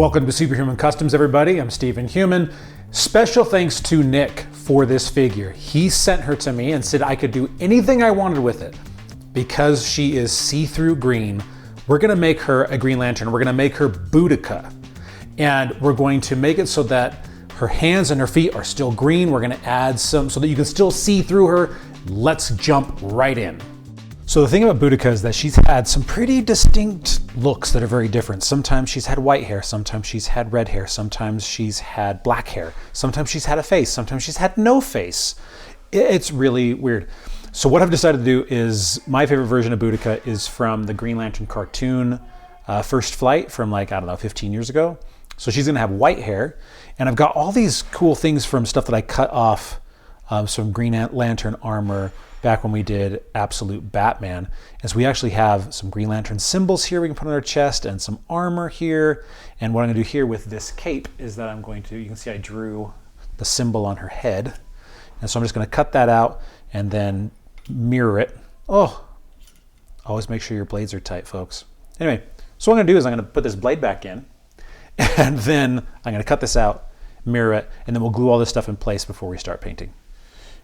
Welcome to Superhuman Customs, everybody. I'm Stephen Human. Special thanks to Nick for this figure. He sent her to me and said I could do anything I wanted with it. Because she is see-through green, we're gonna make her a Green Lantern. We're gonna make her Boodikka. And we're going to make it so that her hands and her feet are still green. We're gonna add some so that you can still see through her. Let's jump right in. So the thing about Boodikka is that she's had some pretty distinct looks that are very different. Sometimes she's had white hair, sometimes she's had red hair, sometimes she's had black hair, sometimes she's had a face, sometimes she's had no face. It's really weird. So what I've decided to do is, my favorite version of Boodikka is from the Green Lantern cartoon First Flight from 15 years ago. So she's gonna have white hair, and I've got all these cool things from stuff that I cut off some Green Lantern armor back when we did Absolute Batman. And so we actually have some Green Lantern symbols here we can put on our chest and some armor here. And what I'm gonna do here with this cape is that you can see I drew the symbol on her head. And so I'm just gonna cut that out and then mirror it. Oh, always make sure your blades are tight, folks. Anyway, so what I'm gonna do is I'm gonna put this blade back in, and then I'm gonna cut this out, mirror it, and then we'll glue all this stuff in place before we start painting.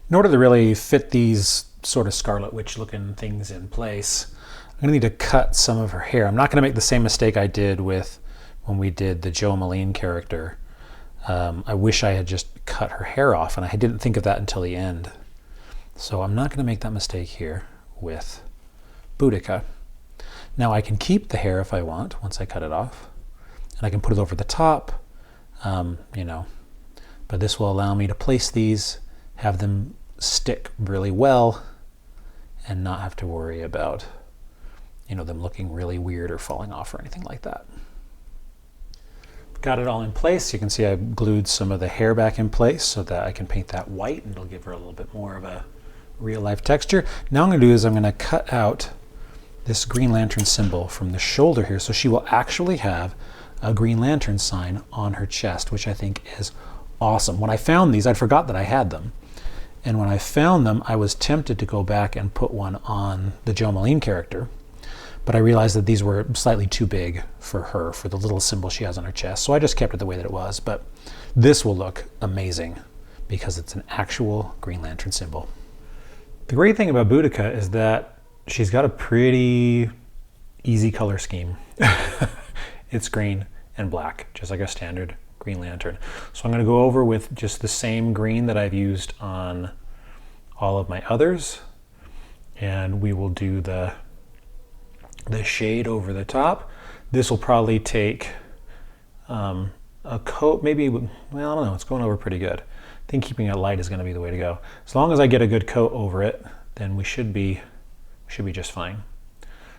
In order to really fit these sort of Scarlet Witch looking things in place, I'm gonna need to cut some of her hair. I'm not gonna make the same mistake I did with when we did the Joe Maline character. I wish I had just cut her hair off, and I didn't think of that until the end. So I'm not gonna make that mistake here with Boodikka. Now I can keep the hair if I want, once I cut it off, and I can put it over the top, but this will allow me to place these, have them stick really well, and not have to worry about them looking really weird or falling off or anything like that. Got it all in place. You can see I glued some of the hair back in place so that I can paint that white, and it'll give her a little bit more of a real life texture. Now I'm going to do is I'm going to cut out this Green Lantern symbol from the shoulder here, so she will actually have a Green Lantern sign on her chest, which I think is awesome. When I found these, I forgot that I had them. And when I found them, I was tempted to go back and put one on the Joe Maline character, but I realized that these were slightly too big for her, for the little symbol she has on her chest. So I just kept it the way that it was, but this will look amazing because it's an actual Green Lantern symbol. The great thing about Boodikka is that she's got a pretty easy color scheme. It's green and black, just like a standard Green Lantern. So I'm going to go over with just the same green that I've used on all of my others, and we will do the shade over the top. This will probably take a coat, maybe, well, I don't know, it's going over pretty good. I think keeping it light is going to be the way to go. As long as I get a good coat over it, then we should be just fine.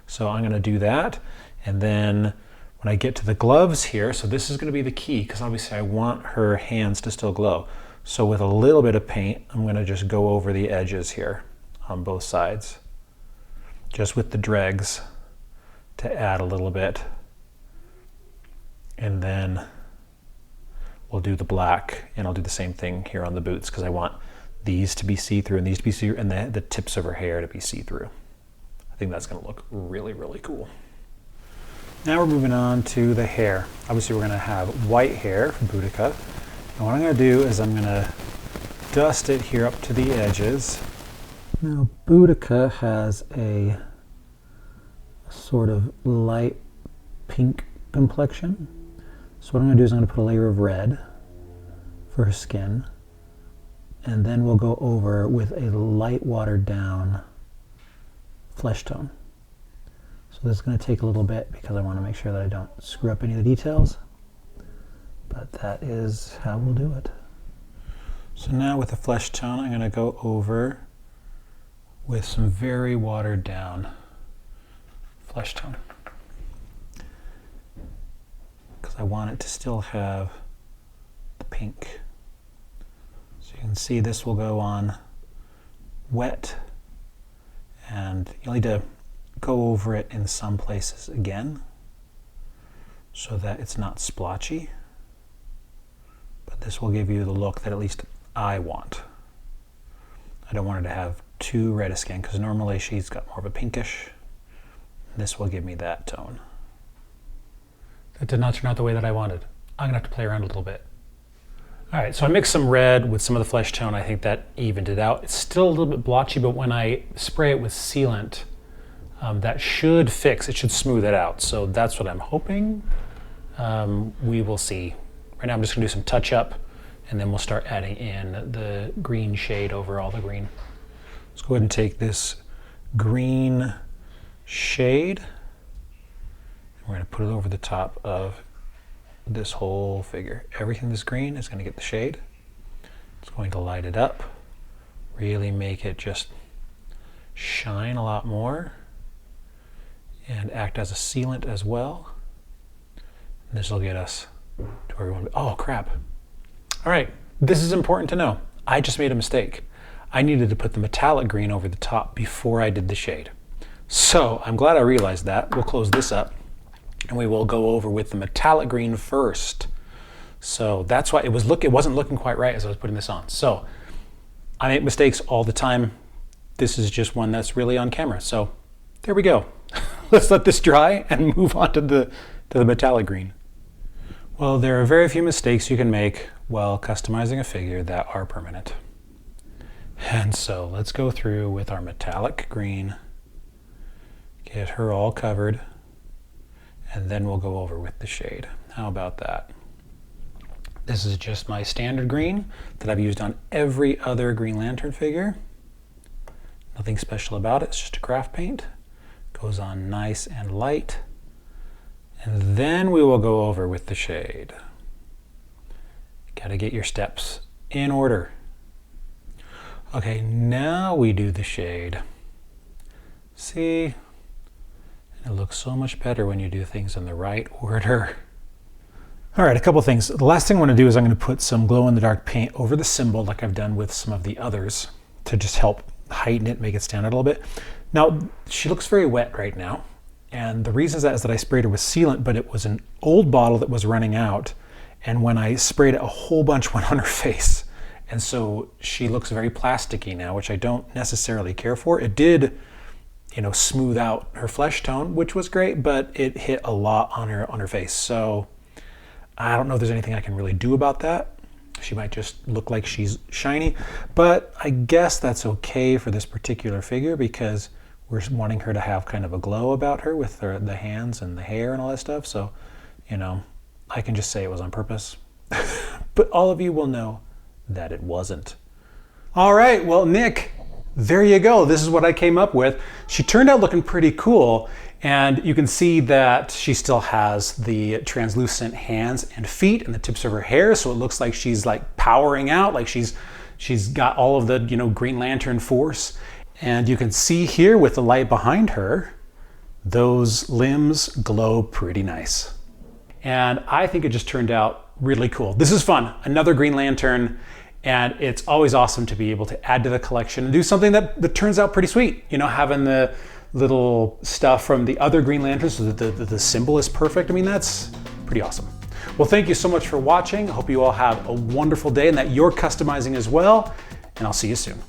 So I'm going to do that, and then when I get to the gloves here, so this is going to be the key, because obviously I want her hands to still glow. So with a little bit of paint, I'm going to just go over the edges here on both sides, just with the dregs to add a little bit. And then we'll do the black, and I'll do the same thing here on the boots, because I want these to be see-through and these to be see-through, and the tips of her hair to be see-through. I think that's going to look really, really cool. Now we're moving on to the hair. Obviously we're going to have white hair from Boodikka. And what I'm going to do is I'm going to dust it here up to the edges. Now Boodikka has a sort of light pink complexion. So what I'm going to do is I'm going to put a layer of red for her skin. And then we'll go over with a light watered down flesh tone. So this is going to take a little bit because I want to make sure that I don't screw up any of the details, but that is how we'll do it. So now with the flesh tone, I'm going to go over with some very watered down flesh tone, because I want it to still have the pink. So you can see this will go on wet, and you'll need to go over it in some places again so that it's not splotchy, but this will give you the look that at least I want. I don't want her to have too red a skin, because normally she's got more of a pinkish. This will give me that tone. That did not turn out the way that I wanted. I'm gonna have to play around a little bit. All right, so I mixed some red with some of the flesh tone. I think that evened it out. It's still a little bit blotchy, but when I spray it with sealant, that should fix, it should smooth it out. So that's what I'm hoping. We will see. Right now I'm just gonna do some touch up, and then we'll start adding in the green shade over all the green. Let's go ahead and take this green shade. We're gonna put it over the top of this whole figure. Everything that's green is gonna get the shade. It's going to light it up, really make it just shine a lot more and act as a sealant as well. And this will get us to where we want to be. Oh crap. All right, this is important to know. I just made a mistake. I needed to put the metallic green over the top before I did the shade. So I'm glad I realized that. We'll close this up and we will go over with the metallic green first. So that's why it wasn't looking quite right as I was putting this on. So I make mistakes all the time. This is just one that's really on camera. So there we go. Let's let this dry and move on to the metallic green. Well, there are very few mistakes you can make while customizing a figure that are permanent. And so let's go through with our metallic green, get her all covered, and then we'll go over with the shade. How about that? This is just my standard green that I've used on every other Green Lantern figure. Nothing special about it, it's just a craft paint. Goes on nice and light. And then we will go over with the shade. Gotta get your steps in order. Okay, now we do the shade. See? It looks so much better when you do things in the right order. All right, a couple things. The last thing I want to do is I'm going to put some glow-in-the-dark paint over the symbol like I've done with some of the others to just help heighten it, make it stand out a little bit. Now, she looks very wet right now. And the reason is that I sprayed her with sealant, but it was an old bottle that was running out. And when I sprayed it, a whole bunch went on her face. And so she looks very plasticky now, which I don't necessarily care for. It did, smooth out her flesh tone, which was great, but it hit a lot on her face. So I don't know if there's anything I can really do about that. She might just look like she's shiny, but I guess that's okay for this particular figure because we're wanting her to have kind of a glow about her with the hands and the hair and all that stuff. So, I can just say it was on purpose, but all of you will know that it wasn't. All right, well, Nick, there you go. This is what I came up with. She turned out looking pretty cool, and you can see that she still has the translucent hands and feet and the tips of her hair, so it looks like she's like powering out, like she's got all of the Green Lantern force. And you can see here with the light behind her, those limbs glow pretty nice. And I think it just turned out really cool. This is fun, another Green Lantern, and it's always awesome to be able to add to the collection and do something that turns out pretty sweet. Having the little stuff from the other Green Lanterns so that the symbol is perfect. I mean, that's pretty awesome. Well, thank you so much for watching. I hope you all have a wonderful day and that you're customizing as well, and I'll see you soon.